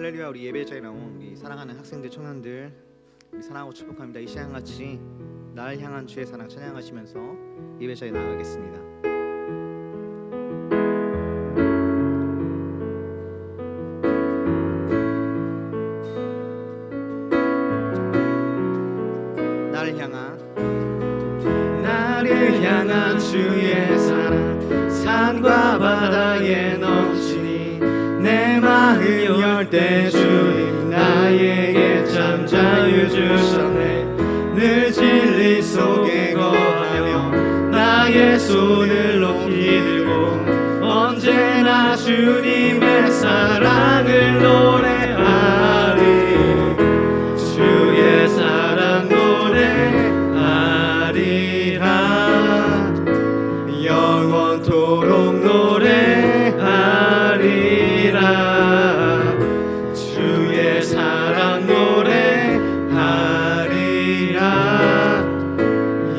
할렐루야. 우리 예배자에 나온 우리 사랑하는 학생들, 청년들, 우리 사랑하고 축복합니다. 이 시간같이 날 향한 주의 사랑 찬양하시면서 예배자에 나가겠습니다. 나를 향한 주의 사랑 산과 바다에 넘치니 내 마음 열 때 주님 나에게 참 자유 주셨네. 늘 진리 속에 거하며 나의 손을 높이 들고 언제나 주님의 사랑을 노래하리. 주의 사랑 노래하리라. 영원토록 노래하리라. 주의 사랑 노래하리라.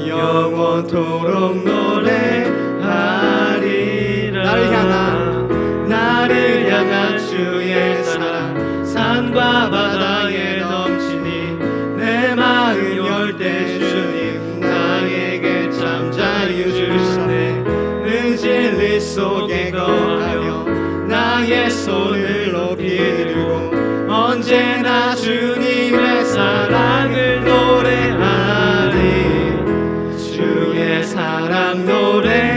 영원토록 노래하리라. 나를 향한 주의 사랑 산과 바다에 넘치니 내 마음 열 때 주님 나에게 참 자유 주시네. 늘 진리 속에 거하며 나의 손을 높이 들고 언제나 주님의 사랑을 노래하리. 주의 사랑 노래하리라.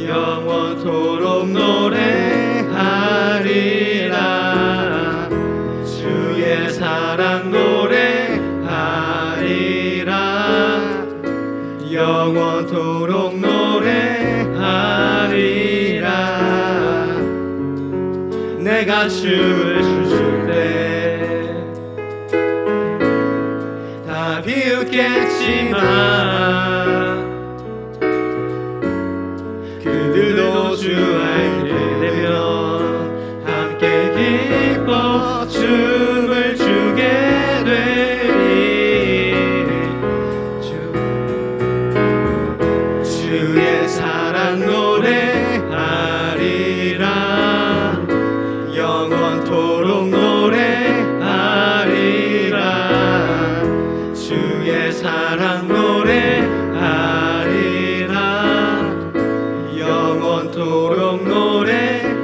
영원토록 노래하리라. 주의 사랑 노래하리라. 영원토록 노래하리라. 내가 춤을 출 때 다 비웃겠지만 그들도 주 알게 되면 함께 기뻐 춤을 추게 되리. 주의 사랑 노래하리라. 영원토록 노래하리라. 주의 사랑 노래하리라. 영원토록 노래하리라.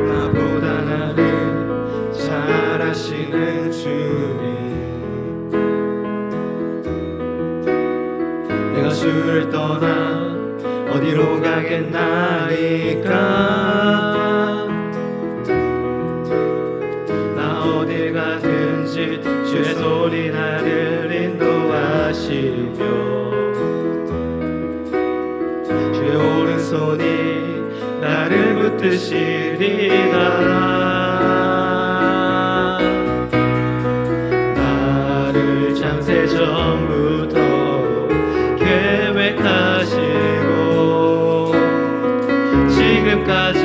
나보다 나를 잘 아시는 주님, 내가 주를 떠나 어디로 가겠나이까. 나 어딜 가든지 주의 손이 나를 인도하시며 주의 오른손이 나를 붙드시리라. 나를 창세 전부터 계획하시고 지금까지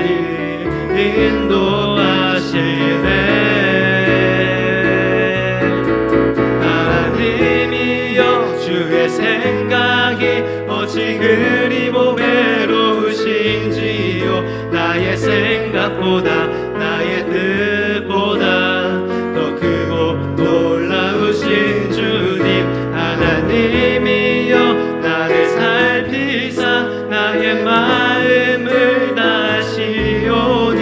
인도하시네. 하나님이여 주의 생각이 어찌 그리 보배로우신지요. 나의 생각보다 나의 뜻보다 더 크고 놀라우신 주님. 하나님이여 나를 살피사 나의 마음을 다시오니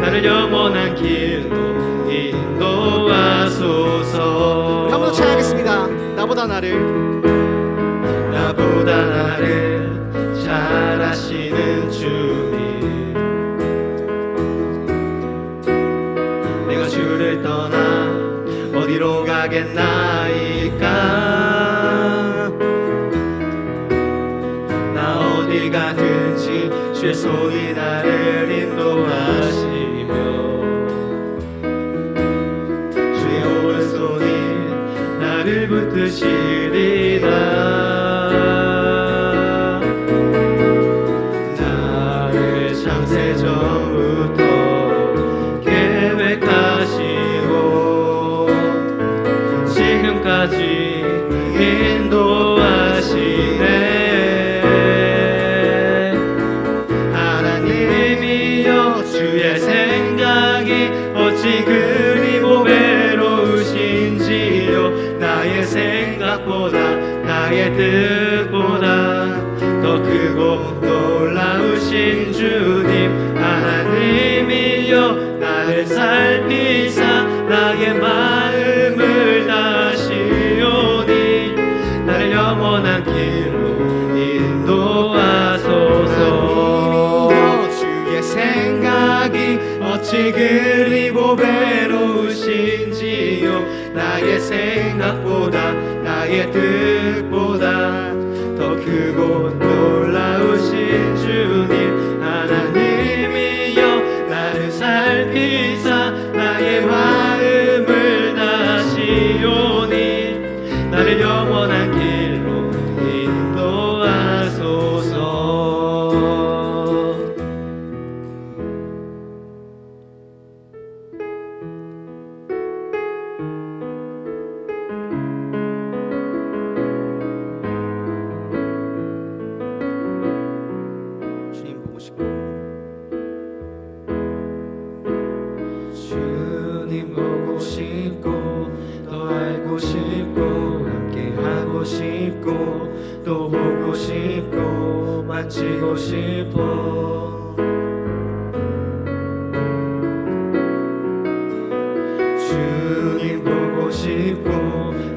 나를 영원한 길로 인도하소서. 한번 더 찬양하겠습니다. 나보다 나를 잘 아시는 주님, 내가 주를 떠나 어디로 가겠나이까. 나 어딜 가든지 주의 손이 나를 인도하시며 주의 오른손이 나를 붙드시리라. 주의 생각이 어찌 그리 보배로우신지요. 나의 생각보다 나의 뜻보다 더 크고 놀라우신 주님 하나님이여, 나를 살피사 나의 마음을 다시오니 나를 영원한 길로 인도하소서. 주의 생각이 어찌 그리 보배로우신지요. 나의 생각보다 나의 뜻보다 더 크고 놀라우신 주님 하나님이여, 나를 살피사 나의 마음을 다시오니 나를 영원한 길로 인도하소서. 주님 보고 싶고 주님 보고 싶고 더 알고 싶고 함께 하고 싶고 또 보고 싶고 만지고 싶어. 주님 보고 싶고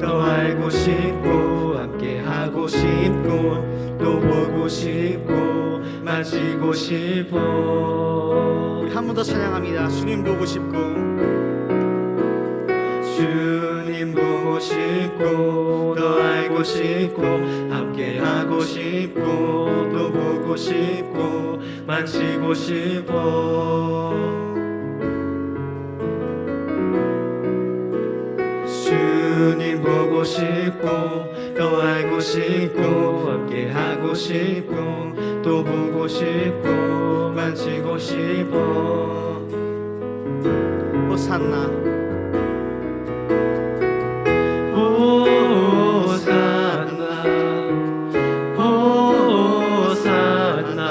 더 알고 싶고 함께 하고 싶고 또 보고 싶고 만지고 싶어. 우리 한 번 더 찬양합니다. 주님 보고 싶고 주님 보고 싶고 더 알고 싶고 함께 하고 싶고 또 보고 싶고 만지고 싶어. 주님 보고 싶고 더 알고 싶고 함께 하고 싶고 또 보고 싶고 만지고 싶어. 호산나 호산나 호산나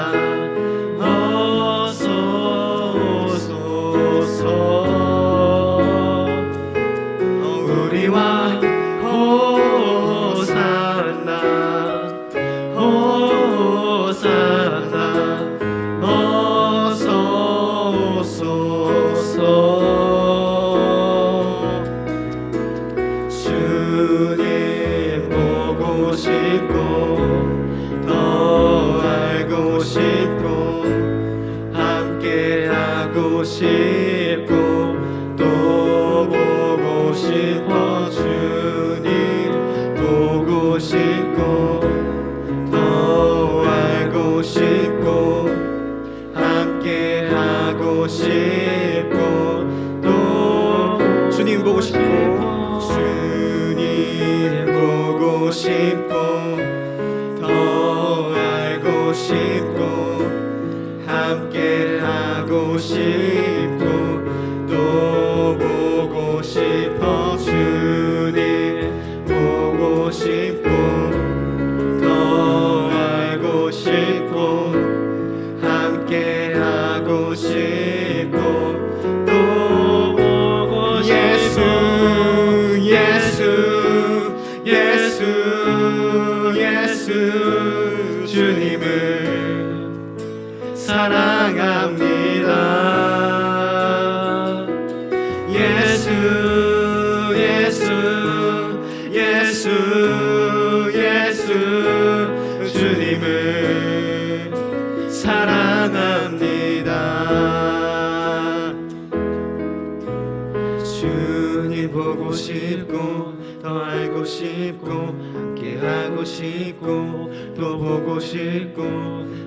어서 오소서. 우리와 호산나 호산나 어서 오소서. 주님 보고 싶고 더 알고 싶고 함께 하고 싶고 또 보고 싶어. 주님 보고 싶고 더 알고 싶고 함께 하고 싶고 또 주님 보고 싶고 주님 보고 싶고 더 알고 싶고 함께 하고 싶고 또 보고 싶어. 주님 보고 싶고 더 알고 싶고 함께 하고 싶고 또 보고 싶어. 예수 주님을 사랑합니다. 예수 주님을 사랑합니다. 주님 보고 싶고 더 알고 싶고 함께 하고 싶고 또 보고 싶고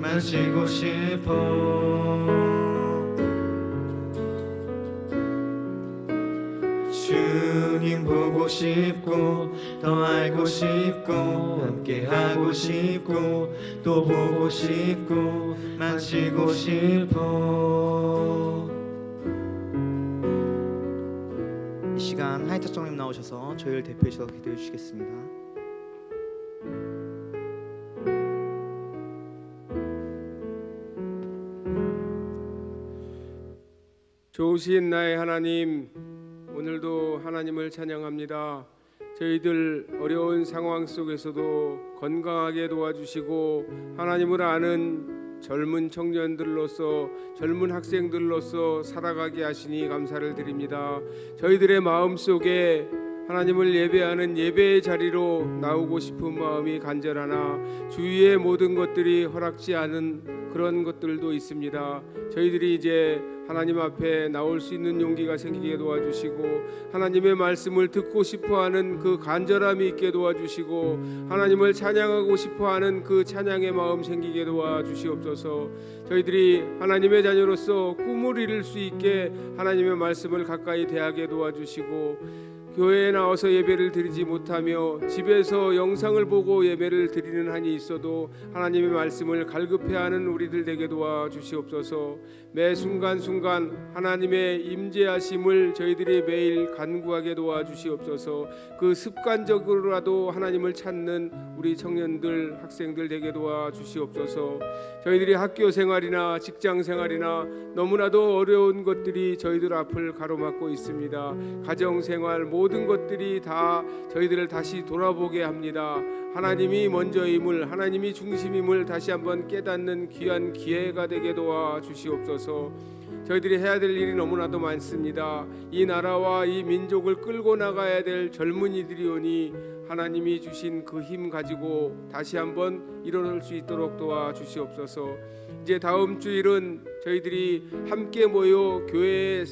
만지고 싶어. 주님 보고 싶고 더 알고 싶고 함께 하고 싶고 또 보고 싶고 만지고 싶어. 이 시간 하이타정님 나오셔서 저희를 대표해 주셔서 기도해 주시겠습니다. 좋으신 나의 하나님, 오늘도 하나님을 찬양합니다. 저희들 어려운 상황 속에서도 건강하게 도와주시고 하나님을 아는 젊은 청년들로서 젊은 학생들로서 살아가게 하시니 감사를 드립니다. 저희들의 마음속에 하나님을 예배하는 예배의 자리로 나오고 싶은 마음이 간절하나 주위의 모든 것들이 허락지 않은 그런 것들도 있습니다. 저희들이 이제 하나님 앞에 나올 수 있는 용기가 생기게 도와주시고 하나님의 말씀을 듣고 싶어하는 그 간절함이 있게 도와주시고 하나님을 찬양하고 싶어하는 그 찬양의 마음 생기게 도와주시옵소서. 저희들이 하나님의 자녀로서 꿈을 이룰 수 있게 하나님의 말씀을 가까이 대하게 도와주시고 교회에 나와서 예배를 드리지 못하며 집에서 영상을 보고 예배를 드리는 한이 있어도 하나님의 말씀을 갈급해하는 우리들 되게 도와주시옵소서. 매 순간순간 하나님의 임재하심을 저희들이 매일 간구하게 도와주시옵소서. 그 습관적으로라도 하나님을 찾는 우리 청년들 학생들 되게 도와주시옵소서. 저희들이 학교 생활이나 직장 생활이나 너무나도 어려운 것들이 저희들 앞을 가로막고 있습니다. 가정 생활 모든 것들이 다 저희들을 다시 돌아보게 합니다. 하나님이 먼저임을, 하나님이 중심임을 다시 한번 깨닫는 귀한 기회가 되게 도와주시옵소서. 저희들이 해야 될 일이 너무나도 많습니다. 이 나라와 이 민족을 끌고 나가야 될 젊은이들이오니 하나님이 주신 그 힘 가지고 다시 한번 일어날 수 있도록 도와주시옵소서. 이제 다음 주일은 저희들이 함께 모여 교회에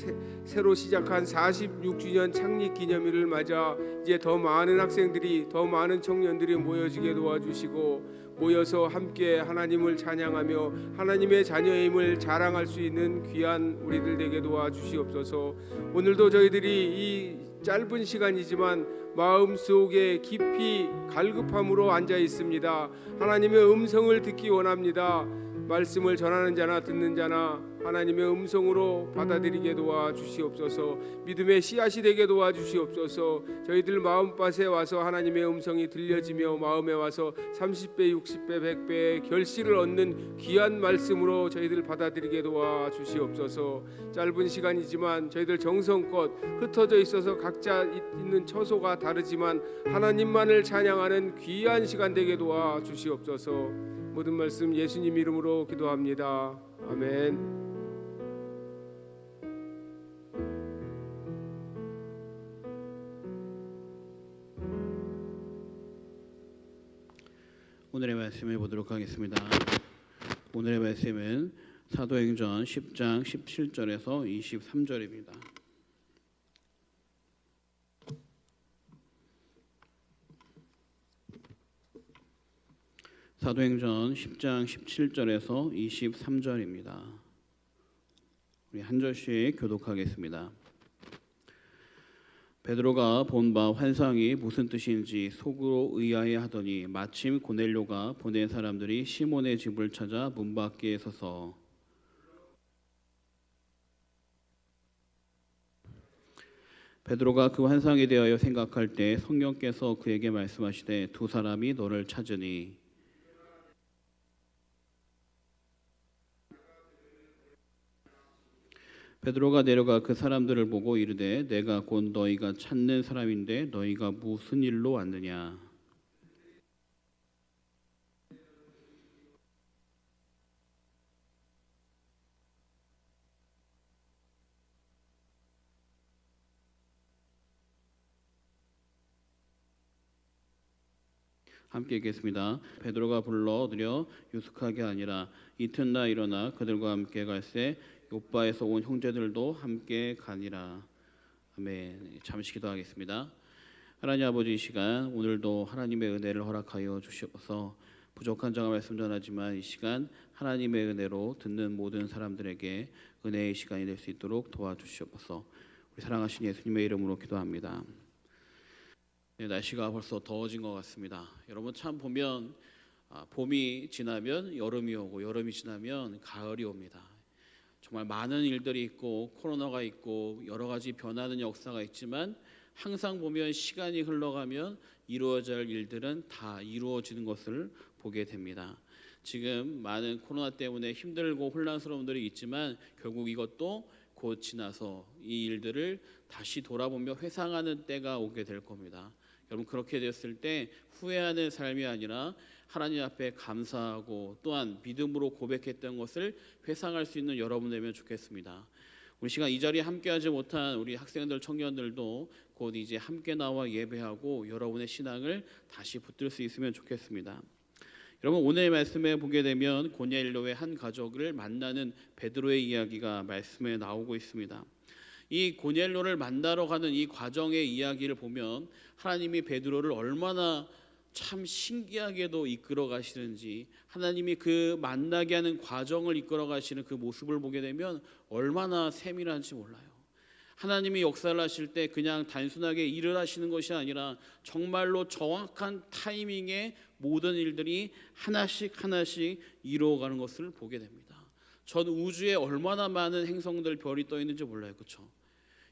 새로 시작한 46주년 창립 기념일을 맞아 이제 더 많은 학생들이 더 많은 청년들이 모여지게 도와주시고 모여서 함께 하나님을 찬양하며 하나님의 자녀임을 자랑할 수 있는 귀한 우리들 되게 도와주시옵소서. 오늘도 저희들이 이 짧은 시간이지만 마음속에 깊이 갈급함으로 앉아 있습니다. 하나님의 음성을 듣기 원합니다. 말씀을 전하는 자나 듣는 자나 하나님의 음성으로 받아들이게 도와주시옵소서. 믿음의 씨앗이 되게 도와주시옵소서. 저희들 마음밭에 와서 하나님의 음성이 들려지며 마음에 와서 30배 60배 100배의 결실을 얻는 귀한 말씀으로 저희들 받아들이게 도와주시옵소서. 짧은 시간이지만 저희들 정성껏 흩어져 있어서 각자 있는 처소가 다르지만 하나님만을 찬양하는 귀한 시간 되게 도와주시옵소서. 모든 말씀 예수님 이름으로 기도합니다. 아멘. 오늘의 말씀을 보도록 하겠습니다. 오늘의 말씀은 사도행전 10장 17절에서 23절입니다. 사도행전 10장 17절에서 23절입니다. 우리 한 절씩 교독하겠습니다. 베드로가 본 바 환상이 무슨 뜻인지 속으로 의아해하더니 마침 고넬료가 보낸 사람들이 시몬의 집을 찾아 문 밖에 서서 베드로가 그 환상에 대하여 생각할 때 성령께서 그에게 말씀하시되 두 사람이 너를 찾으니 베드로가 내려가 그 사람들을 보고 이르되 내가 곧 너희가 찾는 사람인데 너희가 무슨 일로 왔느냐. 함께 읽겠습니다. 베드로가 불러들여 유숙하게 하니라. 이튿날 일어나 그들과 함께 갈새 요바에서 온 형제들도 함께 가니라. 아멘. 잠시 기도하겠습니다. 하나님 아버지, 이 시간 오늘도 하나님의 은혜를 허락하여 주시옵소서. 부족한 자가 말씀 전하지만 이 시간 하나님의 은혜로 듣는 모든 사람들에게 은혜의 시간이 될 수 있도록 도와주시옵소서. 우리 사랑하신 예수님의 이름으로 기도합니다. 네, 날씨가 벌써 더워진 것 같습니다. 여러분 참 보면 봄이 지나면 여름이 오고 여름이 지나면 가을이 옵니다. 정말 많은 일들이 있고 코로나가 있고 여러 가지 변하는 역사가 있지만 항상 보면 시간이 흘러가면 이루어져야 할 일들은 다 이루어지는 것을 보게 됩니다. 지금 많은 코로나 때문에 힘들고 혼란스러운 분들이 있지만 결국 이것도 곧 지나서 이 일들을 다시 돌아보며 회상하는 때가 오게 될 겁니다. 여러분, 그렇게 됐을 때 후회하는 삶이 아니라 하나님 앞에 감사하고 또한 믿음으로 고백했던 것을 회상할 수 있는 여러분 되면 좋겠습니다. 우리 시간 이 자리에 함께하지 못한 우리 학생들, 청년들도 곧 이제 함께 나와 예배하고 여러분의 신앙을 다시 붙들 수 있으면 좋겠습니다. 여러분, 오늘 말씀에 보게 되면 고넬료의 한 가족을 만나는 베드로의 이야기가 말씀에 나오고 있습니다. 이 고넬료를 만나러 가는 이 과정의 이야기를 보면 하나님이 베드로를 얼마나 참 신기하게도 이끌어 가시는지, 하나님이 그 만나게 하는 과정을 이끌어 가시는 그 모습을 보게 되면 얼마나 세밀한지 몰라요. 하나님이 역사를 하실 때 그냥 단순하게 일을 하시는 것이 아니라 정말로 정확한 타이밍에 모든 일들이 하나씩 하나씩 이루어가는 것을 보게 됩니다. 전 우주에 얼마나 많은 행성들, 별이 떠 있는지 몰라요. 그렇죠?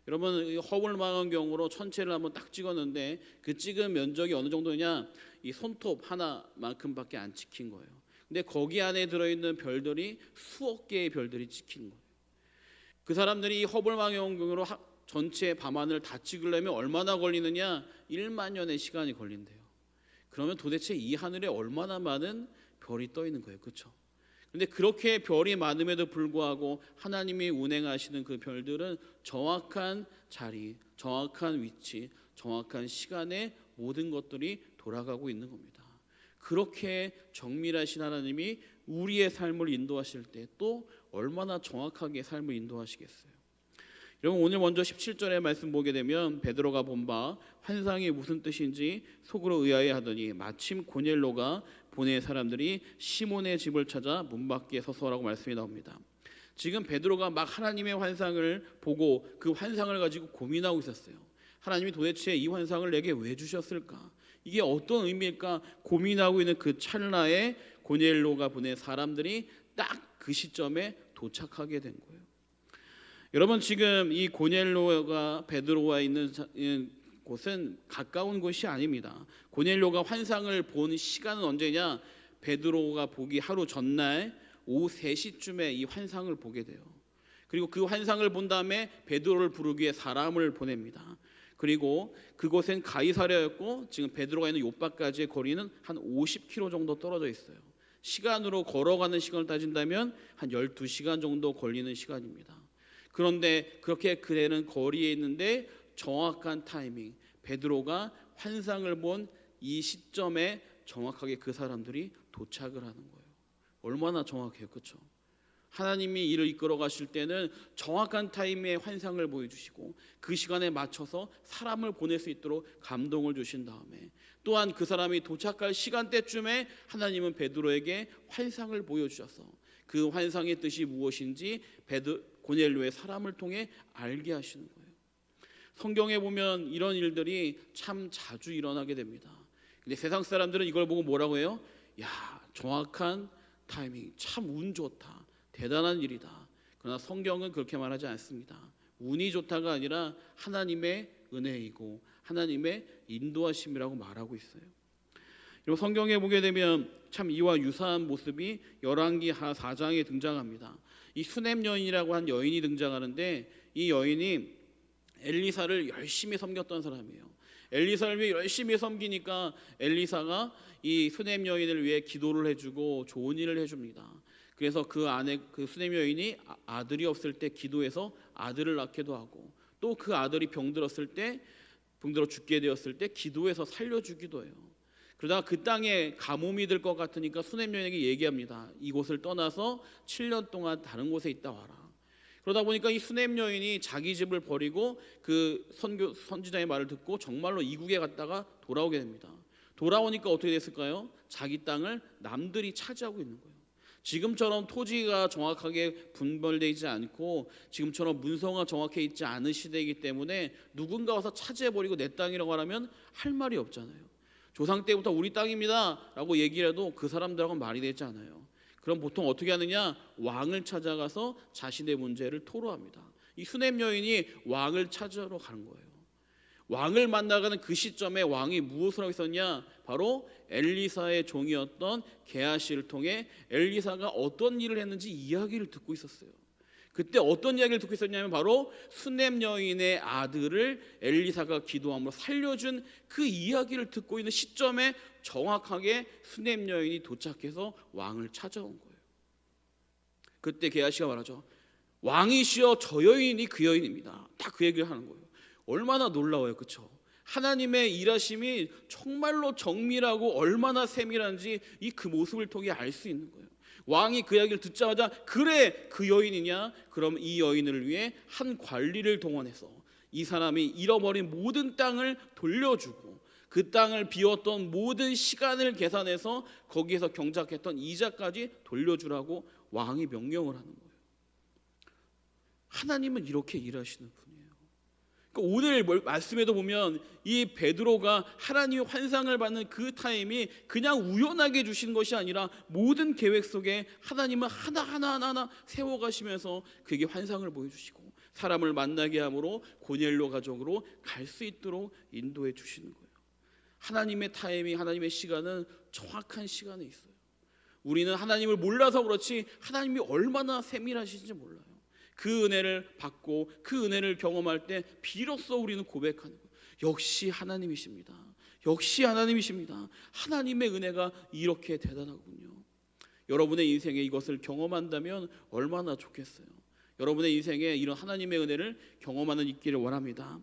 여러분, 허블 망원경으로 천체를 한번 딱 찍었는데 그 찍은 면적이 어느 정도냐? 이 손톱 하나만큼밖에 안 찍힌 거예요. 근데 거기 안에 들어있는 별들이 수억 개의 별들이 찍힌 거예요. 그 사람들이 이 허블 망원경으로 전체 밤하늘을 다 찍으려면 얼마나 걸리느냐? 1만 년의 시간이 걸린대요. 그러면 도대체 이 하늘에 얼마나 많은 별이 떠 있는 거예요. 그렇죠? 근데 그렇게 별이 많음에도 불구하고 하나님이 운행하시는 그 별들은 정확한 자리, 정확한 위치, 정확한 시간에 모든 것들이 돌아가고 있는 겁니다. 그렇게 정밀하신 하나님이 우리의 삶을 인도하실 때 또 얼마나 정확하게 삶을 인도하시겠어요. 여러분, 오늘 먼저 17절의 말씀 보게 되면 베드로가 본 바 환상이 무슨 뜻인지 속으로 의아해하더니 마침 고넬료가 보낸 사람들이 시몬의 집을 찾아 문 밖에 서서라고 말씀이 나옵니다. 지금 베드로가 막 하나님의 환상을 보고 그 환상을 가지고 고민하고 있었어요. 하나님이 도대체 이 환상을 내게 왜 주셨을까? 이게 어떤 의미일까? 고민하고 있는 그 찰나에 고넬료가 보낸 사람들이 딱 그 시점에 도착하게 된 거예요. 여러분, 지금 이 고넬료가 베드로와 있는 곳은 가까운 곳이 아닙니다. 고넬료가 환상을 본 시간은 언제냐? 베드로가 보기 하루 전날 오후 3시쯤에 이 환상을 보게 돼요. 그리고 그 환상을 본 다음에 베드로를 부르기 위해 사람을 보냅니다. 그리고 그곳은 가이사랴였고 지금 베드로가 있는 요빠까지의 거리는 한 50km 정도 떨어져 있어요. 시간으로 걸어가는 시간을 따진다면 한 12시간 정도 걸리는 시간입니다. 그런데 그렇게 그대는 거리에 있는데 정확한 타이밍, 베드로가 환상을 본 이 시점에 정확하게 그 사람들이 도착을 하는 거예요. 얼마나 정확해요. 그렇죠? 하나님이 일을 이끌어 가실 때는 정확한 타임에 환상을 보여주시고 그 시간에 맞춰서 사람을 보낼 수 있도록 감동을 주신 다음에 또한 그 사람이 도착할 시간대쯤에 하나님은 베드로에게 환상을 보여주셔서 그 환상의 뜻이 무엇인지 고넬료의 사람을 통해 알게 하시는 거예요. 성경에 보면 이런 일들이 참 자주 일어나게 됩니다. 근데 세상 사람들은 이걸 보고 뭐라고 해요? 야, 정확한 타이밍, 참 운 좋다, 대단한 일이다. 그러나 성경은 그렇게 말하지 않습니다. 운이 좋다가 아니라 하나님의 은혜이고 하나님의 인도하심이라고 말하고 있어요. 그리고 성경에 보게 되면 참 이와 유사한 모습이 열왕기하 4장에 등장합니다. 이 수넴 여인이라고 한 여인이 등장하는데 이 여인이 엘리사를 열심히 섬겼던 사람이에요. 엘리사를 위해 열심히 섬기니까 엘리사가 이 수넴 여인을 위해 기도를 해주고 좋은 일을 해줍니다. 그래서 그 수넴 여인이 아들이 없을 때 기도해서 아들을 낳기도 하고 또 그 아들이 병들어 죽게 되었을 때 기도해서 살려주기도 해요. 그러다가 그 땅에 가뭄이 들 것 같으니까 수넴 여인에게 얘기합니다. 이곳을 떠나서 7년 동안 다른 곳에 있다 와라. 그러다 보니까 이 수넴 여인이 자기 집을 버리고 그 선지자의 말을 듣고 정말로 이국에 갔다가 돌아오게 됩니다. 돌아오니까 어떻게 됐을까요? 자기 땅을 남들이 차지하고 있는 거예요. 지금처럼 토지가 정확하게 분벌되지 않고 지금처럼 문서가 정확해 있지 않은 시대이기 때문에 누군가 와서 차지해버리고 내 땅이라고 하면 할 말이 없잖아요. 조상 때부터 우리 땅입니다 라고 얘기해도 그 사람들하고는 말이 되지 않아요. 그럼 보통 어떻게 하느냐? 왕을 찾아가서 자신의 문제를 토로합니다. 이 수넴 여인이 왕을 찾으러 가는 거예요. 왕을 만나가는 그 시점에 왕이 무엇을 하고 있었냐? 바로 엘리사의 종이었던 게하시를 통해 엘리사가 어떤 일을 했는지 이야기를 듣고 있었어요. 그때 어떤 이야기를 듣고 있었냐면 바로 수넴 여인의 아들을 엘리사가 기도함으로 살려준 그 이야기를 듣고 있는 시점에 정확하게 수넴 여인이 도착해서 왕을 찾아온 거예요. 그때 게하시가 말하죠. 왕이시여 저 여인이 그 여인입니다. 딱 그 얘기를 하는 거예요. 얼마나 놀라워요, 그렇죠? 하나님의 일하심이 정말로 정밀하고 얼마나 세밀한지 이 그 모습을 통해 알 수 있는 거예요. 왕이 그 이야기를 듣자마자 그래 그 여인이냐? 그럼 이 여인을 위해 한 관리를 동원해서 이 사람이 잃어버린 모든 땅을 돌려주고 그 땅을 비웠던 모든 시간을 계산해서 거기에서 경작했던 이자까지 돌려주라고 왕이 명령을 하는 거예요. 하나님은 이렇게 일하시는 분이에요. 그러니까 오늘 말씀에도 보면 이 베드로가 하나님의 환상을 받는 그 타임이 그냥 우연하게 주신 것이 아니라 모든 계획 속에 하나님은 하나하나 세워가시면서 그에게 환상을 보여주시고 사람을 만나게 함으로 고넬료 가족으로 갈 수 있도록 인도해 주시는 거예요. 하나님의 타임이 하나님의 시간은 정확한 시간에 있어요. 우리는 하나님을 몰라서 그렇지 하나님이 얼마나 세밀하신지 몰라요. 그 은혜를 받고 그 은혜를 경험할 때 비로소 우리는 고백하는 거예요. 역시 하나님이십니다. 역시 하나님이십니다. 하나님의 은혜가 이렇게 대단하군요. 여러분의 인생에 이것을 경험한다면 얼마나 좋겠어요. 여러분의 인생에 이런 하나님의 은혜를 경험하는 있기를 원합니다.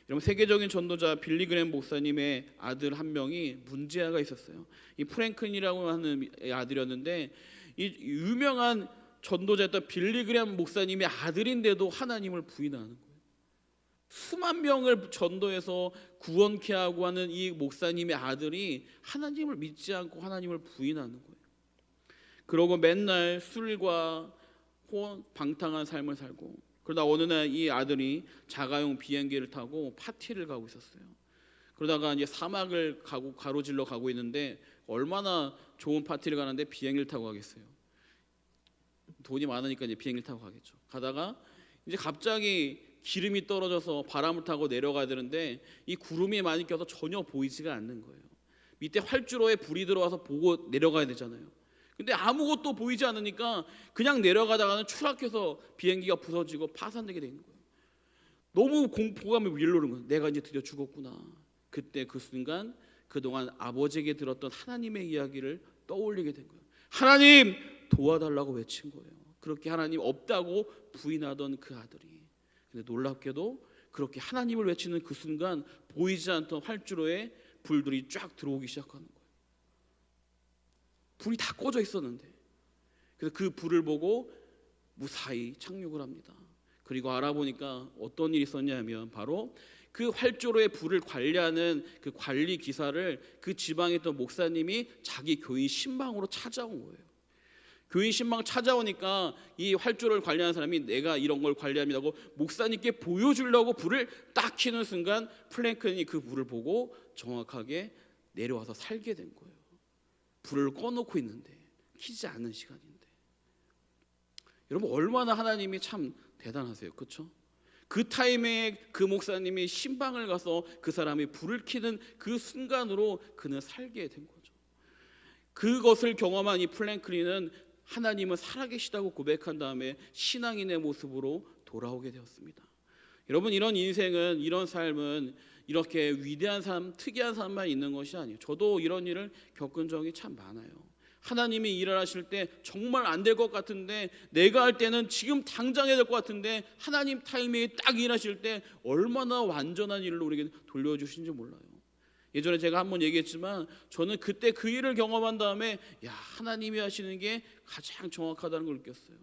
여러분 세계적인 전도자 빌리 그램 목사님의 아들 한 명이 문제아가 있었어요. 이 프랭클이라고 하는 아들이었는데 이 유명한 전도자였던 빌리 그램 목사님의 아들인데도 하나님을 부인하는 거예요. 수만 명을 전도해서 구원케 하고 하는 이 목사님의 아들이 하나님을 믿지 않고 하나님을 부인하는 거예요. 그러고 맨날 술과 방탕한 삶을 살고 그러다 어느 날 이 아들이 자가용 비행기를 타고 파티를 가고 있었어요. 그러다가 이제 사막을 가로질러 가고 있는데 얼마나 좋은 파티를 가는데 비행기를 타고 가겠어요. 돈이 많으니까 이제 비행기를 타고 가겠죠. 가다가 이제 갑자기 기름이 떨어져서 바람을 타고 내려가야 되는데 이 구름이 많이 껴서 전혀 보이지가 않는 거예요. 밑에 활주로에 불이 들어와서 보고 내려가야 되잖아요. 근데 아무것도 보이지 않으니까 그냥 내려가다가는 추락해서 비행기가 부서지고 파산되게 되는 거예요. 너무 공포감이 밀려오는 거예요. 내가 이제 드디어 죽었구나. 그때 그 순간 그동안 아버지에게 들었던 하나님의 이야기를 떠올리게 된 거예요. 하나님 도와달라고 외친 거예요. 그렇게 하나님 없다고 부인하던 그 아들이 근데 놀랍게도 그렇게 하나님을 외치는 그 순간 보이지 않던 활주로에 불들이 쫙 들어오기 시작하는 거예요. 불이 다 꺼져 있었는데 그래서 그 불을 보고 무사히 착륙을 합니다. 그리고 알아보니까 어떤 일이 있었냐면 바로 그 활주로의 불을 관리하는 그 관리 기사를 그 지방에 있던 목사님이 자기 교인 신방으로 찾아온 거예요. 교인 신방 찾아오니까 이 활주로를 관리하는 사람이 내가 이런 걸 관리합니다고 목사님께 보여주려고 불을 딱 켜는 순간 플랭크lin이 그 불을 보고 정확하게 내려와서 살게 된 거예요. 불을 꺼놓고 있는데 켜지 않는 시간인데 여러분 얼마나 하나님이 참 대단하세요. 그렇죠? 그 타임에 그 목사님이 신방을 가서 그 사람이 불을 켜는 그 순간으로 그는 살게 된 거죠. 그것을 경험한 이 플랭클린은 하나님은 살아계시다고 고백한 다음에 신앙인의 모습으로 돌아오게 되었습니다. 여러분 이런 인생은 이런 삶은 이렇게 위대한 삶, 특이한 삶만 있는 것이 아니에요. 저도 이런 일을 겪은 적이 참 많아요. 하나님이 일을 하실 때 정말 안 될 것 같은데 내가 할 때는 지금 당장 해야 될 것 같은데 하나님 타이밍에 딱 일하실 때 얼마나 완전한 일로 우리에게 돌려주신지 몰라요. 예전에 제가 한번 얘기했지만 저는 그때 그 일을 경험한 다음에 야 하나님이 하시는 게 가장 정확하다는 걸 느꼈어요.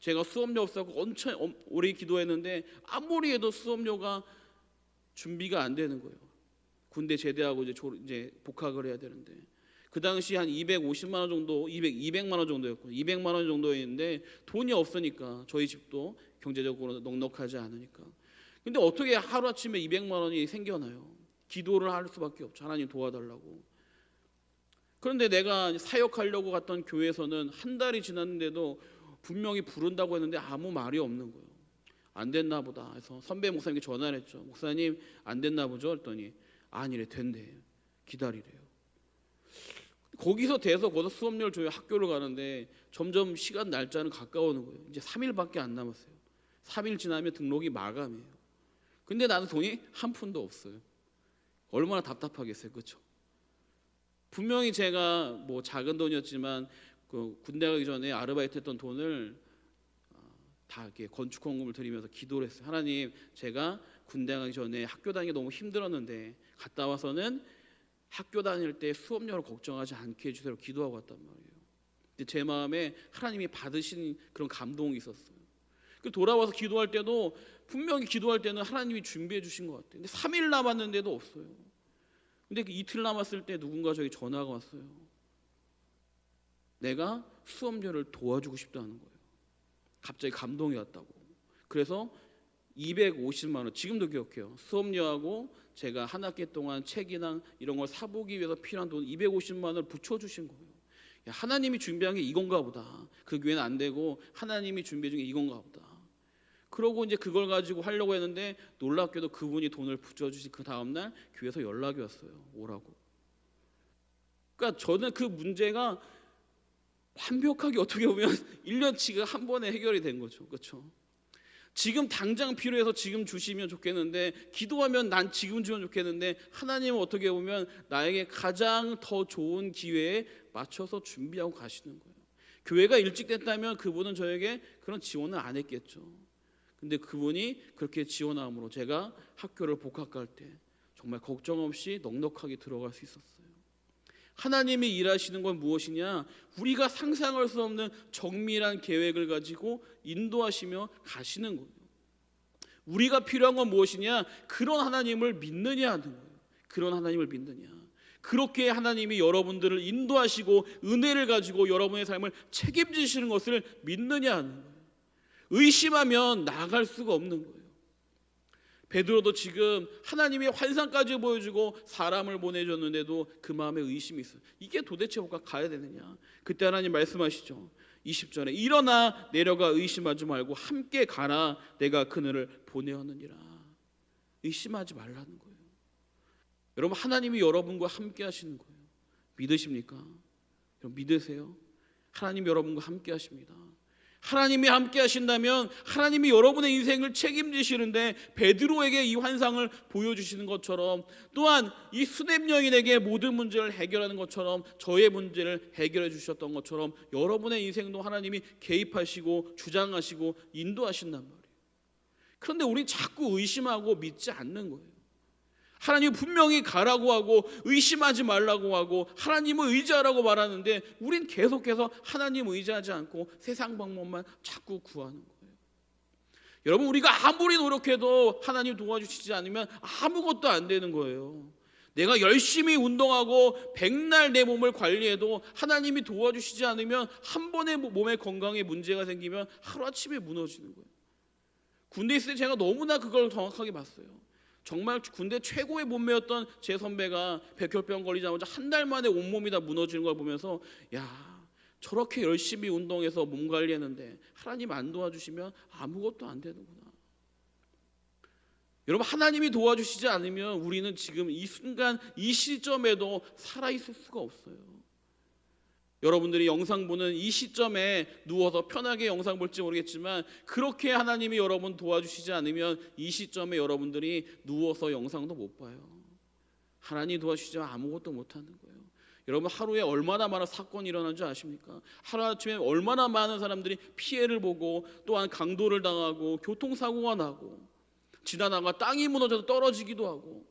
제가 수업료 없다고 엄청 오래 기도했는데 아무리 해도 수업료가 준비가 안 되는 거예요. 군대 제대하고 이제 복학을 해야 되는데 그 당시 한 250만 원 정도, 200만 원 정도였고 200만 원 정도였는데 돈이 없으니까 저희 집도 경제적으로 넉넉하지 않으니까. 근데 어떻게 하루아침에 200만 원이 생겨나요? 기도를 할 수밖에 없죠. 하나님 도와달라고. 그런데 내가 사역하려고 갔던 교회에서는 한 달이 지났는데도 분명히 부른다고 했는데 아무 말이 없는 거예요. 안 됐나 보다 해서 선배 목사님께 전화를 했죠. 목사님 안 됐나 보죠? 했더니 아니래 된대. 기다리래요. 거기서 돼서 거기서 수업료를 줘야 학교를 가는데 점점 시간 날짜는 가까워오는 거예요. 이제 3일밖에 안 남았어요. 3일 지나면 등록이 마감이에요. 근데 나는 돈이 한 푼도 없어요. 얼마나 답답하겠어요, 그렇죠? 분명히 제가 뭐 작은 돈이었지만 그 군대 가기 전에 아르바이트했던 돈을 다 이렇게 건축 헌금을 드리면서 기도를 했어요. 하나님, 제가 군대 가기 전에 학교 다니기 너무 힘들었는데 갔다 와서는 학교 다닐 때 수업료를 걱정하지 않게 해주세요. 기도하고 왔단 말이에요. 근데 제 마음에 하나님이 받으신 그런 감동이 있었어요. 그 돌아와서 기도할 때도 분명히 기도할 때는 하나님이 준비해 주신 것 같아요. 근데 3일 남았는데도 없어요. 근데 그 이틀 남았을 때 누군가 저기 전화가 왔어요. 내가 수업료를 도와주고 싶다는 거예요. 갑자기 감동이 왔다고. 그래서 250만 원, 지금도 기억해요. 수업료하고 제가 한 학기 동안 책이나 이런 걸 사보기 위해서 필요한 돈 250만 원을 붙여주신 거예요. 야, 하나님이 준비한 게 이건가 보다. 그 교회는 안 되고 하나님이 준비해 준 게 이건가 보다. 그러고 이제 그걸 가지고 하려고 했는데 놀랍게도 그분이 돈을 붙여주신 그 다음날 교회에서 연락이 왔어요. 오라고. 그러니까 저는 그 문제가 완벽하게 어떻게 보면 1년치가 한 번에 해결이 된 거죠. 그렇죠? 지금 당장 필요해서 지금 주시면 좋겠는데, 기도하면 난 지금 주면 좋겠는데, 하나님은 어떻게 보면 나에게 가장 더 좋은 기회에 맞춰서 준비하고 가시는 거예요. 교회가 일찍 됐다면 그분은 저에게 그런 지원을 안 했겠죠. 근데 그분이 그렇게 지원함으로 제가 학교를 복학할 때 정말 걱정 없이 넉넉하게 들어갈 수 있었어요. 하나님이 일하시는 건 무엇이냐? 우리가 상상할 수 없는 정밀한 계획을 가지고 인도하시며 가시는 거예요. 우리가 필요한 건 무엇이냐? 그런 하나님을 믿느냐 하는 거예요. 그런 하나님을 믿느냐. 그렇게 하나님이 여러분들을 인도하시고 은혜를 가지고 여러분의 삶을 책임지시는 것을 믿느냐 하는 거예요. 의심하면 나아갈 수가 없는 거예요. 베드로도 지금 하나님이 환상까지 보여주고 사람을 보내줬는데도 그 마음에 의심이 있어요. 이게 도대체 뭐가 가야 되느냐. 그때 하나님 말씀하시죠. 20절에 일어나 내려가 의심하지 말고 함께 가라. 내가 그늘을 보내었느니라. 의심하지 말라는 거예요. 여러분, 하나님이 여러분과 함께 하시는 거예요. 믿으십니까? 여러분, 믿으세요? 하나님이 여러분과 함께 하십니다. 하나님이 함께 하신다면 하나님이 여러분의 인생을 책임지시는데, 베드로에게 이 환상을 보여주시는 것처럼, 또한 이 수뎨 여인에게 모든 문제를 해결하는 것처럼, 저의 문제를 해결해 주셨던 것처럼 여러분의 인생도 하나님이 개입하시고 주장하시고 인도하신단 말이에요. 그런데 우린 자꾸 의심하고 믿지 않는 거예요. 하나님 분명히 가라고 하고 의심하지 말라고 하고 하나님을 의지하라고 말하는데, 우린 계속해서 하나님 의지하지 않고 세상 방법만 자꾸 구하는 거예요. 여러분, 우리가 아무리 노력해도 하나님 도와주시지 않으면 아무것도 안 되는 거예요. 내가 열심히 운동하고 백날 내 몸을 관리해도 하나님이 도와주시지 않으면, 한 번의 몸의 건강에 문제가 생기면 하루아침에 무너지는 거예요. 군대 있을 때 제가 너무나 그걸 정확하게 봤어요. 정말 군대 최고의 몸매였던 제 선배가 백혈병 걸리자마자 한 달 만에 온몸이 다 무너지는 걸 보면서, 야, 저렇게 열심히 운동해서 몸 관리했는데 하나님 안 도와주시면 아무것도 안 되는구나. 여러분, 하나님이 도와주시지 않으면 우리는 지금 이 순간 이 시점에도 살아있을 수가 없어요. 여러분들이 영상 보는 이 시점에 누워서 편하게 영상 볼지 모르겠지만, 그렇게 하나님이 여러분 도와주시지 않으면 이 시점에 여러분들이 누워서 영상도 못 봐요. 하나님 도와주시지 않으면 아무것도 못하는 거예요. 여러분, 하루에 얼마나 많은 사건이 일어나는 줄 아십니까? 하루아침에 얼마나 많은 사람들이 피해를 보고, 또한 강도를 당하고 교통사고가 나고, 지나다가 땅이 무너져서 떨어지기도 하고,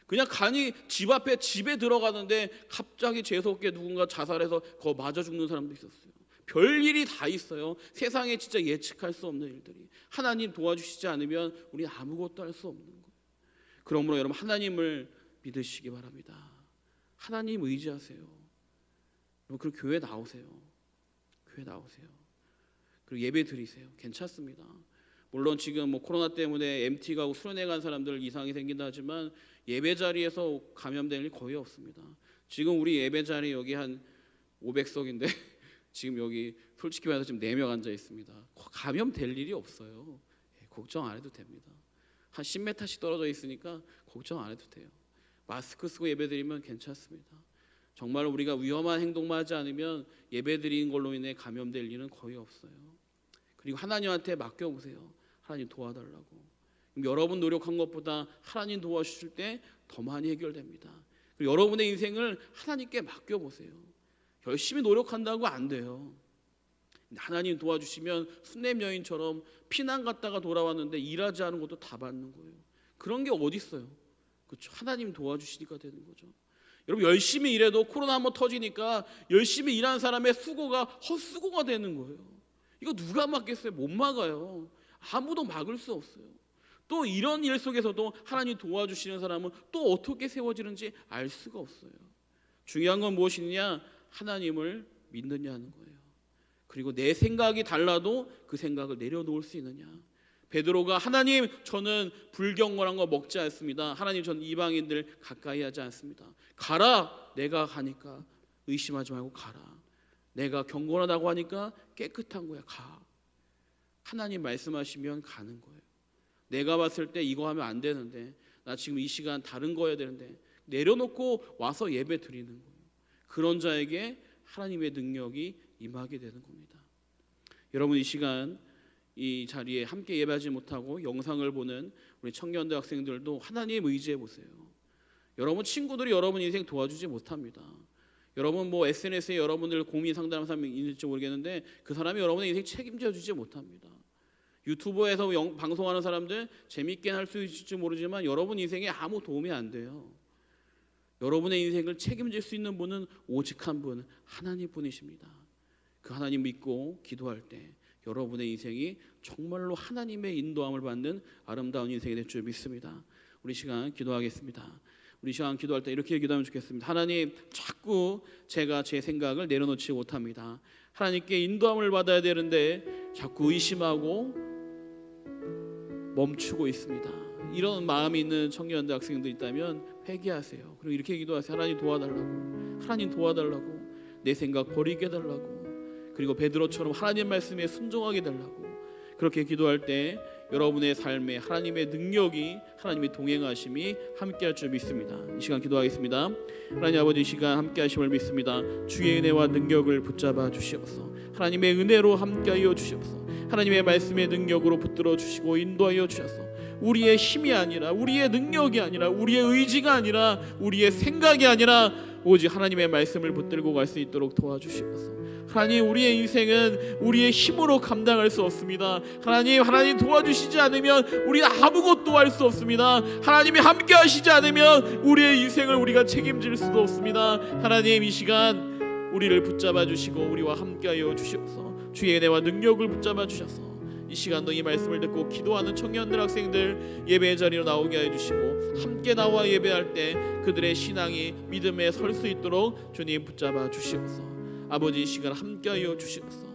그냥 간이 집 앞에 집에 들어가는데 갑자기 재수없게 누군가 자살해서 거 맞아 죽는 사람도 있었어요. 별일이 다 있어요. 세상에 진짜 예측할 수 없는 일들이. 하나님 도와주시지 않으면 우리 아무것도 할 수 없는 거예요. 그러므로 여러분, 하나님을 믿으시기 바랍니다. 하나님 의지하세요. 여러분, 그리고 교회 나오세요. 교회 나오세요. 그리고 예배 드리세요. 괜찮습니다. 물론 지금 뭐 코로나 때문에 MT 가고 수련회 간 사람들 이상이 생긴다 하지만 예배 자리에서 감염될 일 거의 없습니다. 지금 우리 예배 자리 여기 한 500석인데 지금 여기 솔직히 말해서 지금 4명 앉아 있습니다. 감염될 일이 없어요. 걱정 안 해도 됩니다. 한 10m씩 떨어져 있으니까 걱정 안 해도 돼요. 마스크 쓰고 예배 드리면 괜찮습니다. 정말 우리가 위험한 행동만 하지 않으면 예배드리는 걸로 인해 감염될 일은 거의 없어요. 그리고 하나님한테 맡겨보세요. 하나님 도와달라고. 그럼 여러분 노력한 것보다 하나님 도와주실 때 더 많이 해결됩니다. 그리고 여러분의 인생을 하나님께 맡겨보세요. 열심히 노력한다고 안 돼요. 하나님 도와주시면 순례 여인처럼 피난 갔다가 돌아왔는데 일하지 않은 것도 다 받는 거예요. 그런 게 어디 있어요? 그렇죠? 하나님 도와주시니까 되는 거죠. 여러분 열심히 일해도 코로나 한번 터지니까 열심히 일한 사람의 수고가 헛수고가 되는 거예요. 이거 누가 막겠어요? 못 막아요. 아무도 막을 수 없어요. 또 이런 일 속에서도 하나님 도와주시는 사람은 또 어떻게 세워지는지 알 수가 없어요. 중요한 건 무엇이냐? 하나님을 믿느냐 하는 거예요. 그리고 내 생각이 달라도 그 생각을 내려놓을 수 있느냐. 베드로가 하나님 저는 불경건한 거 먹지 않습니다. 하나님 저는 이방인들 가까이 하지 않습니다. 가라. 내가 가니까 의심하지 말고 가라. 내가 경건하다고 하니까 깨끗한 거야. 가. 하나님 말씀하시면 가는 거예요. 내가 봤을 때 이거 하면 안 되는데 나 지금 이 시간 다른 거 해야 되는데 내려놓고 와서 예배 드리는 거예요. 그런 자에게 하나님의 능력이 임하게 되는 겁니다. 여러분 이 시간 이 자리에 함께 예배하지 못하고 영상을 보는 우리 청년들 학생들도 하나님 의지해 보세요. 여러분 친구들이 여러분 인생 도와주지 못합니다. 여러분 뭐 SNS에 여러분들 고민 상담하는 사람이 있는지 모르겠는데 그 사람이 여러분의 인생 책임져 주지 못합니다. 유튜브에서 방송하는 사람들 재밌게 할 수 있을지 모르지만 여러분 인생에 아무 도움이 안 돼요. 여러분의 인생을 책임질 수 있는 분은 오직 한 분, 하나님뿐이십니다. 그 하나님 믿고 기도할 때 여러분의 인생이 정말로 하나님의 인도함을 받는 아름다운 인생이 될 줄 믿습니다. 우리 시간 기도하겠습니다. 우리 시간 기도할 때 이렇게 기도하면 좋겠습니다. 하나님 자꾸 제가 제 생각을 내려놓지 못합니다. 하나님께 인도함을 받아야 되는데 자꾸 의심하고 멈추고 있습니다. 이런 마음이 있는 청년들 학생들 있다면 회개하세요. 그리고 이렇게 기도하세요. 하나님 도와달라고. 하나님 도와달라고. 내 생각 버리게 해달라고. 그리고 베드로처럼 하나님 말씀에 순종하게 해달라고. 그렇게 기도할 때 여러분의 삶에 하나님의 능력이 하나님의 동행하심이 함께할 줄 믿습니다. 이 시간 기도하겠습니다. 하나님 아버지 이 시간 함께하심을 믿습니다. 주의 은혜와 능력을 붙잡아 주시옵소서. 하나님의 은혜로 함께하여 주시옵소서. 하나님의 말씀의 능력으로 붙들어 주시고 인도하여 주셔서 우리의 힘이 아니라 우리의 능력이 아니라 우리의 의지가 아니라 우리의 생각이 아니라 오직 하나님의 말씀을 붙들고 갈 수 있도록 도와주시옵소서. 하나님 우리의 인생은 우리의 힘으로 감당할 수 없습니다. 하나님 도와주시지 않으면 우리는 아무것도 할 수 없습니다. 하나님이 함께 하시지 않으면 우리의 인생을 우리가 책임질 수도 없습니다. 하나님 이 시간 우리를 붙잡아 주시고 우리와 함께하여 주시옵소서. 주의 은혜와 능력을 붙잡아 주셔서 이 시간도 이 말씀을 듣고 기도하는 청년들 학생들 예배의 자리로 나오게 해 주시고 함께 나와 예배할 때 그들의 신앙이 믿음에 설 수 있도록 주님 붙잡아 주시옵소서. 아버지 이 시간 함께하여 주시옵소서.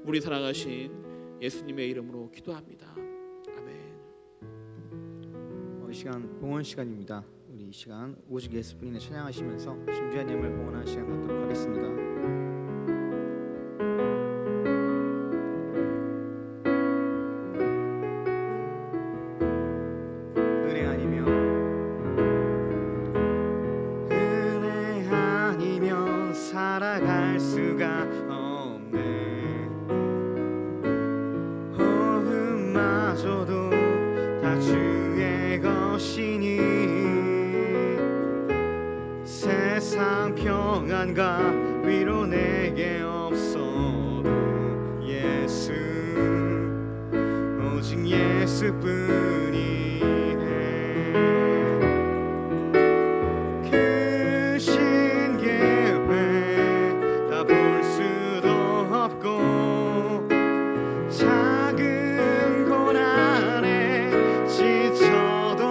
우리 사랑하신 예수님의 이름으로 기도합니다. 아멘. 이 시간 봉헌 시간입니다. 우리 이 시간 오직 예수뿐이네 찬양하시면서 심주하님을 봉헌하는 시간 갖도록 하겠습니다. 살아갈 수가 없네. 호흡마저도 다 주의 것이니 세상 평안과 위로 내게 없어도 예수 오직 예수뿐이네. 작은 고난에 지쳐도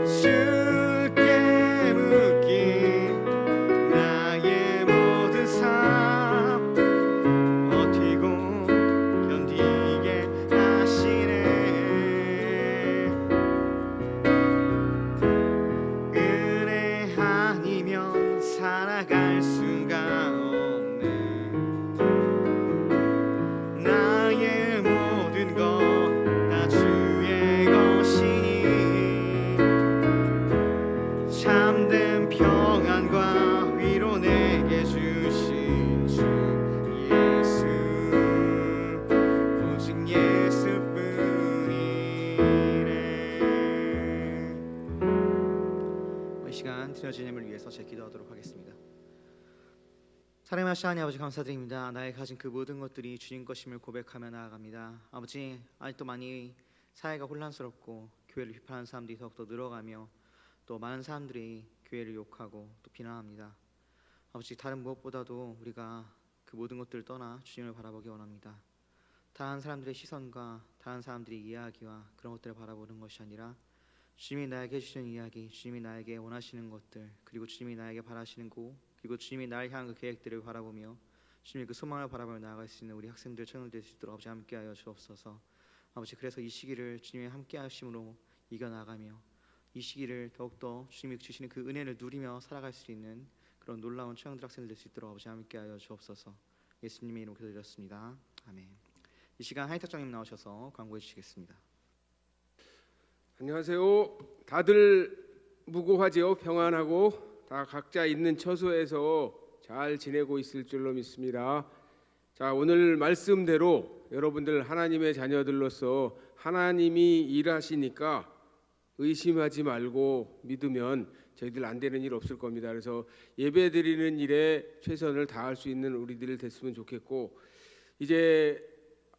주께 묶인 나의 모든 삶 버티고 견디게 하시네. 말씀을 지님을 위해서 제 기도하도록 하겠습니다. 사랑하신 하나님 아버지 감사드립니다. 나의 가진 그 모든 것들이 주님 것임을 고백하며 나아갑니다. 아버지, 아직도 많이 사회가 혼란스럽고 교회를 비판하는 사람들이 더욱더 늘어가며 또 많은 사람들이 교회를 욕하고 또 비난합니다. 아버지, 다른 무엇보다도 우리가 그 모든 것들을 떠나 주님을 바라보기 원합니다. 다른 사람들의 시선과 다른 사람들의 이야기와 그런 것들을 바라보는 것이 아니라 주님이 나에게 주시는 이야기, 주님이 나에게 원하시는 것들, 그리고 주님이 나에게 바라시는 곳, 그리고 주님이 나를 향한 그 계획들을 바라보며 주님의 그 소망을 바라보며 나아갈 수 있는 우리 학생들, 청년들 될 수 있도록 아버지 함께하여 주옵소서. 아버지, 그래서 이 시기를 주님의 함께하심으로 이겨나가며 이 시기를 더욱더 주님이 주시는 그 은혜를 누리며 살아갈 수 있는 그런 놀라운 청년들, 학생들 될 수 있도록 아버지 함께하여 주옵소서. 예수님의 이름으로 기도드렸습니다. 아멘. 이 시간 하이탁장님 나오셔서 광고해 주시겠습니다. 안녕하세요. 다들 무고하지요? 평안하고 다 각자 있는 처소에서 잘 지내고 있을 줄로 믿습니다. 자, 오늘 말씀대로 여러분들 하나님의 자녀들로서 하나님이 일하시니까 의심하지 말고 믿으면 저희들 안 되는 일 없을 겁니다. 그래서 예배 드리는 일에 최선을 다할 수 있는 우리들 됐으면 좋겠고, 이제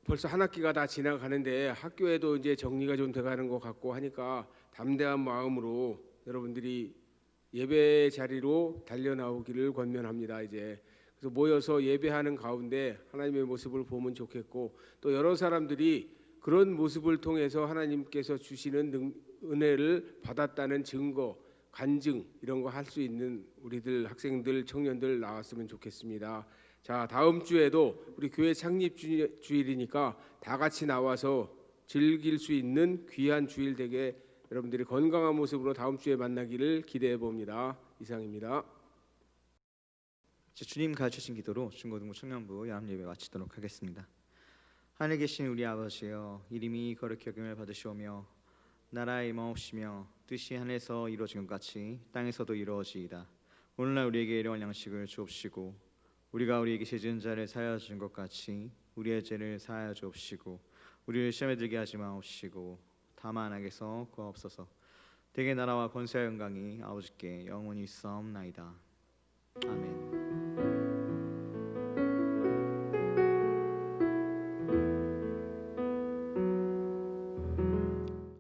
벌써 한 학기가 다 지나가는데 학교에도 이제 정리가 좀 돼가는 것 같고 하니까 담대한 마음으로 여러분들이 예배 자리로 달려 나오기를 권면합니다. 이제 그래서 모여서 예배하는 가운데 하나님의 모습을 보면 좋겠고, 또 여러 사람들이 그런 모습을 통해서 하나님께서 주시는 은혜를 받았다는 증거, 간증 이런 거 할 수 있는 우리들 학생들, 청년들 나왔으면 좋겠습니다. 자, 다음 주에도 우리 교회 창립 주일이니까 다 같이 나와서 즐길 수 있는 귀한 주일 되게 여러분들이 건강한 모습으로 다음 주에 만나기를 기대해 봅니다. 이상입니다. 주님 가르치신 기도로 중고등부 청년부 야합예배 마치도록 하겠습니다. 하늘에 계신 우리 아버지여, 이름이 거룩히 여김을 받으시오며 나라의 임하옵시며 뜻이 하늘에서 이루어진 것 같이 땅에서도 이루어지이다. 오늘날 우리에게 일용할 양식을 주옵시고 우리가 우리에게 죄 지은 자를 사하여 준 것 같이 우리의 죄를 사하여 주옵시고 우리를 시험에 들게 하지 마옵시고 다만 악에서 구하옵소서. 대개 나라와 권세와 영광이 아버지께 영원히 있사옵나이다. 아멘.